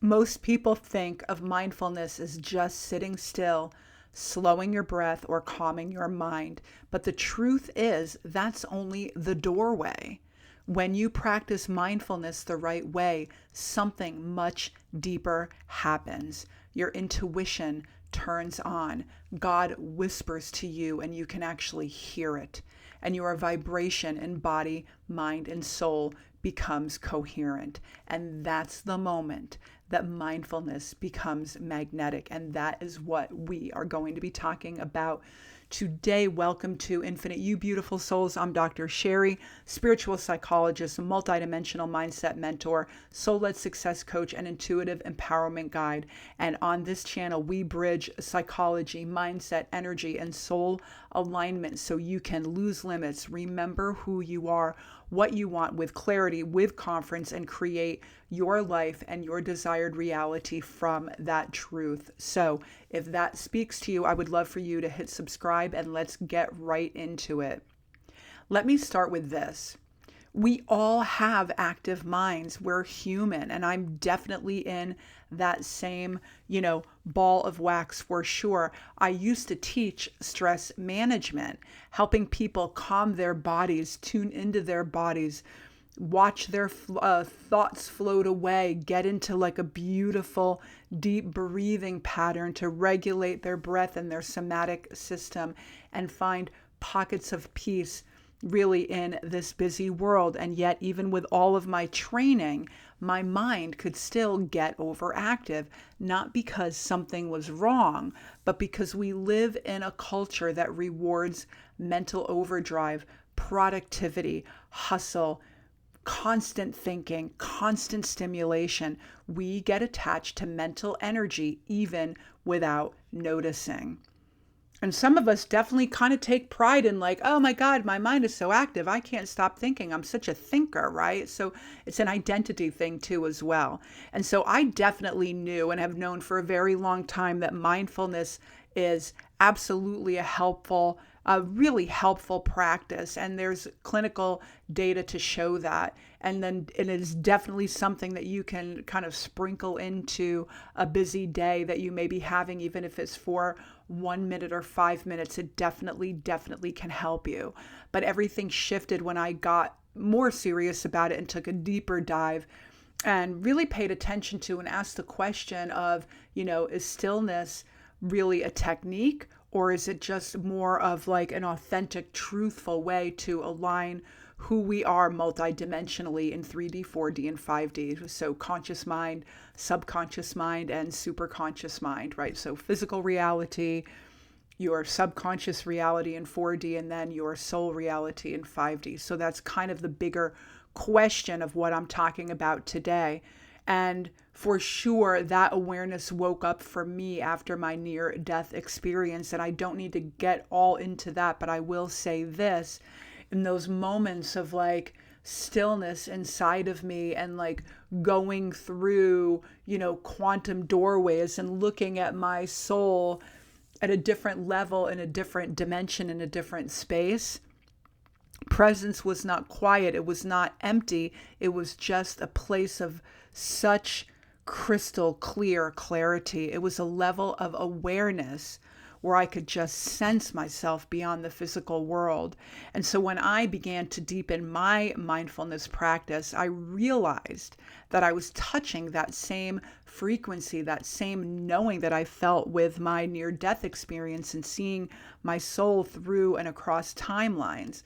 Most people think of mindfulness as just sitting still, slowing your breath, or calming your mind. But the truth is, that's only the doorway. When you practice mindfulness the right way, something much deeper happens. Your intuition turns on. God whispers to you, and you can actually hear it. And your vibration in body, mind, and soul becomes coherent. And that's the moment that mindfulness becomes magnetic. And that is what we are going to be talking about today. Welcome to Infinite You Beautiful Souls. I'm Dr. Sherry, spiritual psychologist, multidimensional mindset mentor, soul-led success coach, and intuitive empowerment guide. And on this channel, we bridge psychology, mindset, energy, and soul alignment so you can lose limits, remember who you are, what you want with clarity, with confidence, and create your life and your desired reality from that truth. So if that speaks to you, I would love for you to hit subscribe and let's get right into it. Let me start with this. We all have active minds. We're human. And I'm definitely in that same, ball of wax for sure. I used to teach stress management, helping people calm their bodies, tune into their bodies, watch their thoughts float away, get into like a beautiful, deep breathing pattern to regulate their breath and their somatic system and find pockets of peace really in this busy world. And yet, even with all of my training, my mind could still get overactive, not because something was wrong, but because we live in a culture that rewards mental overdrive, productivity, hustle, constant thinking, constant stimulation. We get attached to mental energy even without noticing. And some of us definitely kind of take pride in like, oh my God, my mind is so active. I can't stop thinking. I'm such a thinker, right? So it's an identity thing too as well. And so I definitely knew and have known for a very long time that mindfulness is absolutely a really helpful practice. And there's clinical data to show that. And then it is definitely something that you can kind of sprinkle into a busy day that you may be having, even if it's for 1 minute or 5 minutes. It definitely can help you. But everything shifted when I got more serious about it and took a deeper dive and really paid attention to and asked the question of, is stillness really a technique, or is it just more of like an authentic, truthful way to align who we are multidimensionally in 3D, 4D, and 5D? So conscious mind, subconscious mind, and superconscious mind, right? So physical reality, your subconscious reality in 4D, and then your soul reality in 5D. So that's kind of the bigger question of what I'm talking about today. And for sure, that awareness woke up for me after my near-death experience. And I don't need to get all into that, but I will say this. In those moments of like stillness inside of me and like going through, quantum doorways and looking at my soul at a different level, in a different dimension, in a different space, presence was not quiet. It was not empty. It was just a place of such crystal clear clarity. It was a level of awareness where I could just sense myself beyond the physical world. And so when I began to deepen my mindfulness practice, I realized that I was touching that same frequency, that same knowing that I felt with my near-death experience and seeing my soul through and across timelines.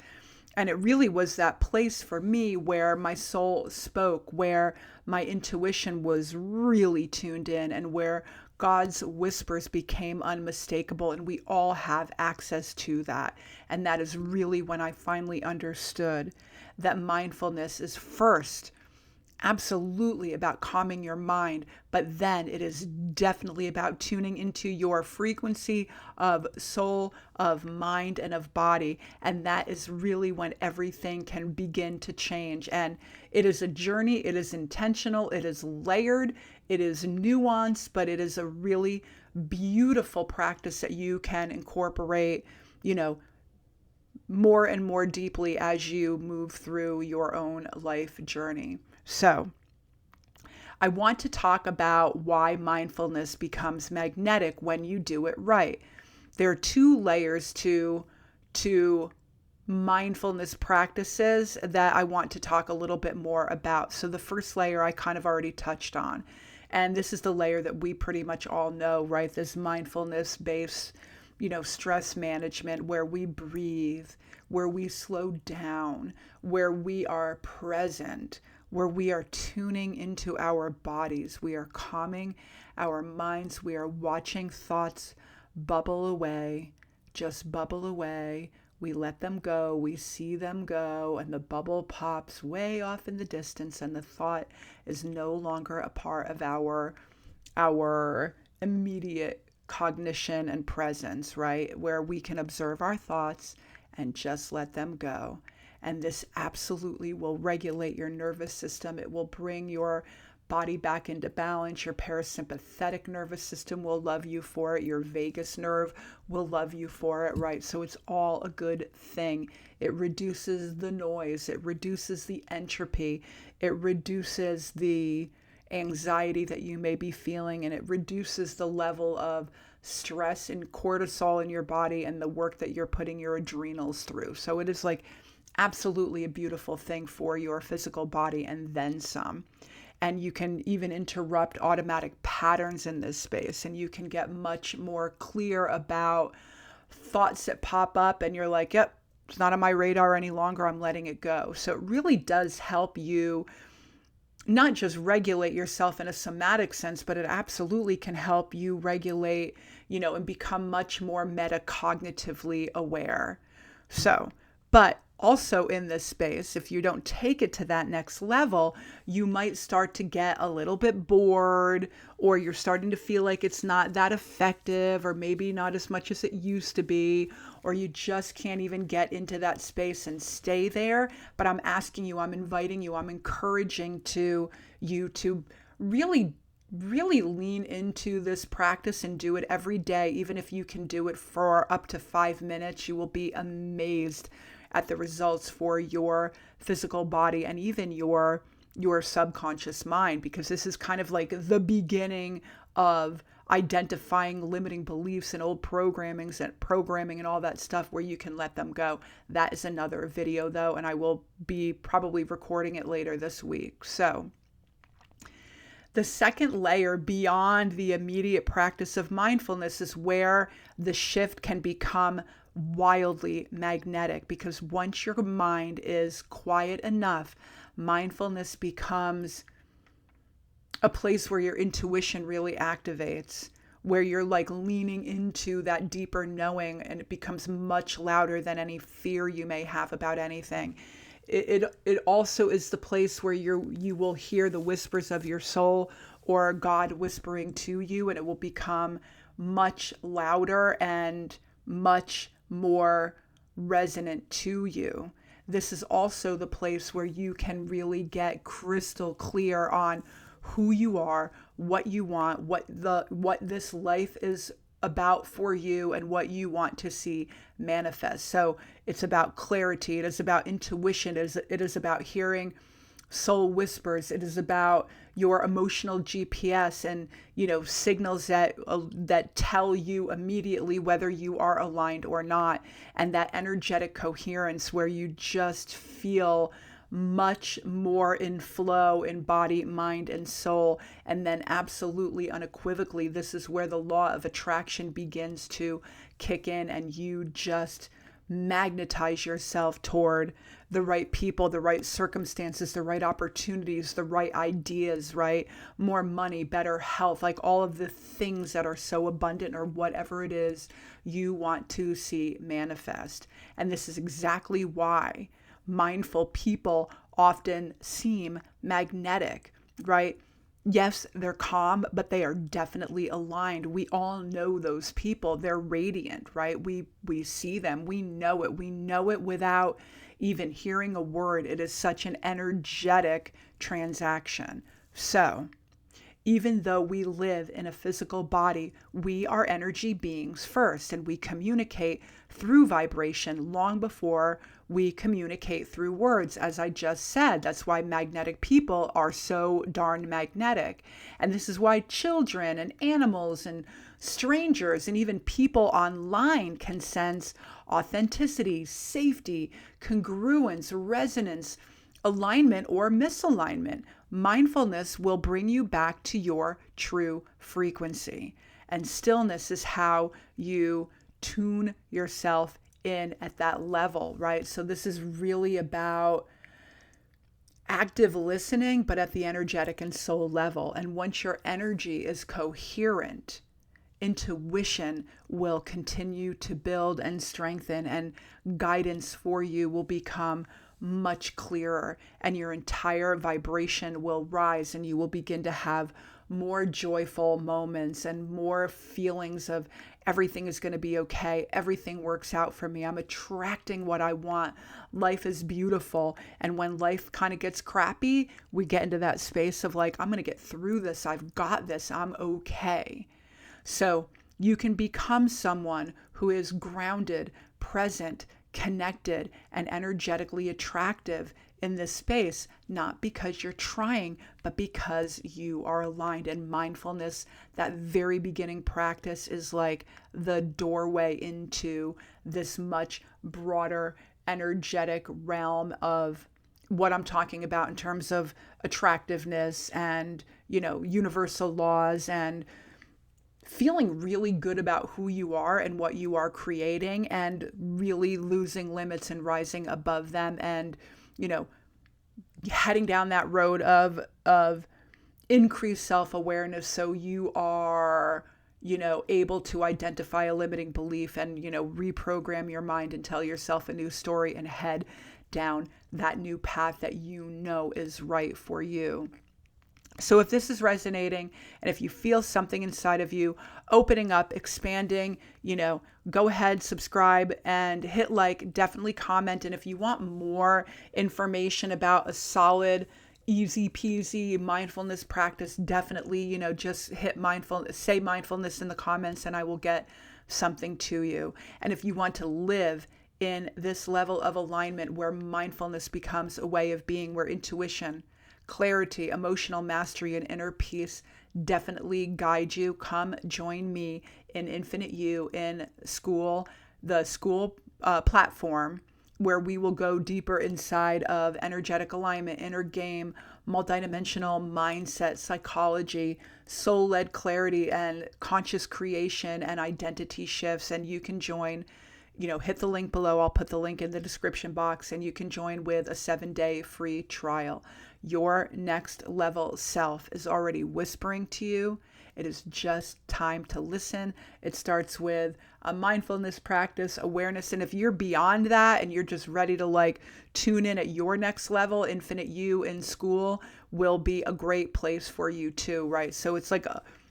And it really was that place for me where my soul spoke, where my intuition was really tuned in, and where God's whispers became unmistakable. And we all have access to that. And that is really when I finally understood that mindfulness is first absolutely about calming your mind, but then it is definitely about tuning into your frequency of soul, of mind, and of body. And that is really when everything can begin to change. And it is a journey, it is intentional, it is layered, it is nuanced, but it is a really beautiful practice that you can incorporate, more and more deeply as you move through your own life journey. So I want to talk about why mindfulness becomes magnetic when you do it right. There are two layers to mindfulness practices that I want to talk a little bit more about. So the first layer I kind of already touched on. And this is the layer that we pretty much all know, right? This mindfulness based, stress management, where we breathe, where we slow down, where we are present, where we are tuning into our bodies. We are calming our minds. We are watching thoughts bubble away, just bubble away. We let them go, we see them go, and the bubble pops way off in the distance, and the thought is no longer a part of our immediate cognition and presence, right? Where we can observe our thoughts and just let them go. And this absolutely will regulate your nervous system. It will bring your body back into balance. Your parasympathetic nervous system will love you for it. Your vagus nerve will love you for it, right? So it's all a good thing. It reduces the noise. It reduces the entropy. It reduces the anxiety that you may be feeling, and it reduces the level of stress and cortisol in your body and the work that you're putting your adrenals through. So it is like absolutely a beautiful thing for your physical body and then some. And you can even interrupt automatic patterns in this space, and you can get much more clear about thoughts that pop up and you're like, yep, it's not on my radar any longer. I'm letting it go. So it really does help you not just regulate yourself in a somatic sense, but it absolutely can help you regulate, and become much more metacognitively aware. So, but also in this space, if you don't take it to that next level, you might start to get a little bit bored, or you're starting to feel like it's not that effective, or maybe not as much as it used to be, or you just can't even get into that space and stay there. But I'm asking you, I'm inviting you, I'm encouraging you to really lean into this practice and do it every day. Even if you can do it for up to 5 minutes, you will be amazed at the results for your physical body and even your subconscious mind, because this is kind of like the beginning of identifying limiting beliefs and old programming and all that stuff, where you can let them go. That is another video though, and I will be probably recording it later this week. So the second layer beyond the immediate practice of mindfulness is where the shift can become wildly magnetic, because once your mind is quiet enough, mindfulness becomes a place where your intuition really activates, where you're like leaning into that deeper knowing, and it becomes much louder than any fear you may have about anything. It also is the place where you will hear the whispers of your soul or God whispering to you, and it will become much louder and much more resonant to you. This is also the place where you can really get crystal clear on who you are, what you want, what this life is about for you, and what you want to see manifest. So it's about clarity. It is about intuition. It is about hearing soul whispers. It is about your emotional GPS and, signals that tell you immediately whether you are aligned or not. And that energetic coherence where you just feel much more in flow in body, mind, and soul. And then absolutely unequivocally, this is where the law of attraction begins to kick in, and you just magnetize yourself toward the right people, the right circumstances, the right opportunities, the right ideas, right? More money, better health, like all of the things that are so abundant, or whatever it is you want to see manifest. And this is exactly why mindful people often seem magnetic, right? Yes, they're calm, but they are definitely aligned. We all know those people. They're radiant, right? We see them. We know it. We know it without even hearing a word. It is such an energetic transaction. So Even though we live in a physical body, we are energy beings first, and we communicate through vibration long before we communicate through words, as I just said. That's why magnetic people are so darn magnetic. And this is why children and animals and strangers and even people online can sense authenticity, safety, congruence, resonance, alignment, or misalignment. Mindfulness will bring you back to your true frequency. And stillness is how you tune yourself in at that level, right? So this is really about active listening, but at the energetic and soul level. And once your energy is coherent, intuition will continue to build and strengthen, and guidance for you will become much clearer, and your entire vibration will rise, and you will begin to have more joyful moments and more feelings of everything is going to be okay. Everything works out for me. I'm attracting what I want. Life is beautiful. And when life kind of gets crappy, we get into that space of like, I'm going to get through this. I've got this. I'm okay. So you can become someone who is grounded, present, connected, and energetically attractive in this space, not because you're trying, but because you are aligned. And mindfulness, that very beginning practice, is like the doorway into this much broader energetic realm of what I'm talking about in terms of attractiveness and, universal laws, and feeling really good about who you are and what you are creating, and really losing limits and rising above them, and heading down that road of increased self-awareness, so you are able to identify a limiting belief and reprogram your mind and tell yourself a new story and head down that new path that is right for you. So if this is resonating, and if you feel something inside of you opening up, expanding, go ahead, subscribe, and hit like, definitely comment. And if you want more information about a solid, easy peasy mindfulness practice, definitely, just say mindfulness in the comments, and I will get something to you. And if you want to live in this level of alignment where mindfulness becomes a way of being, where intuition, clarity, emotional mastery, and inner peace definitely guide you, come join me in Infinite You in school, the school platform, where we will go deeper inside of energetic alignment, inner game, multidimensional mindset, psychology, soul-led clarity, and conscious creation and identity shifts. And you can join, hit the link below. I'll put the link in the description box, and you can join with a 7-day free trial. Your next level self is already whispering to you. It is just time to listen. It starts with a mindfulness practice, awareness. And if you're beyond that and you're just ready to tune in at your next level, Infinite You in school will be a great place for you too, right? So it's like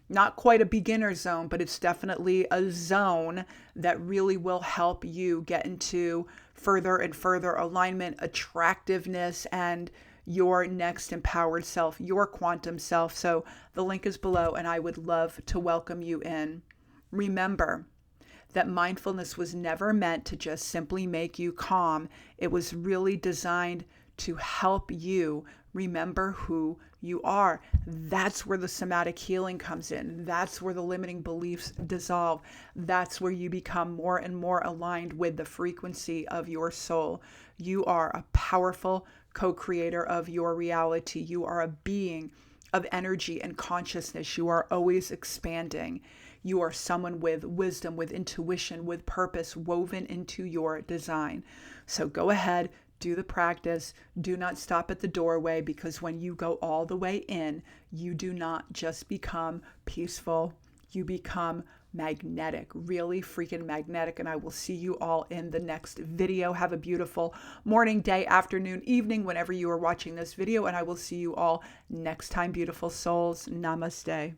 not quite a beginner zone, but it's definitely a zone that really will help you get into further and further alignment, attractiveness, and your next empowered self, your quantum self. So the link is below, and I would love to welcome you in. Remember that mindfulness was never meant to just simply make you calm. It was really designed to help you remember who you are. That's where the somatic healing comes in. That's where the limiting beliefs dissolve. That's where you become more and more aligned with the frequency of your soul. You are a powerful co-creator of your reality. You are a being of energy and consciousness. You are always expanding. You are someone with wisdom, with intuition, with purpose woven into your design. So go ahead, do the practice. Do not stop at the doorway, because when you go all the way in, you do not just become peaceful, you become magnetic, really freaking magnetic. And I will see you all in the next video. Have a beautiful morning, day, afternoon, evening, whenever you are watching this video. And I will see you all next time, beautiful souls. Namaste.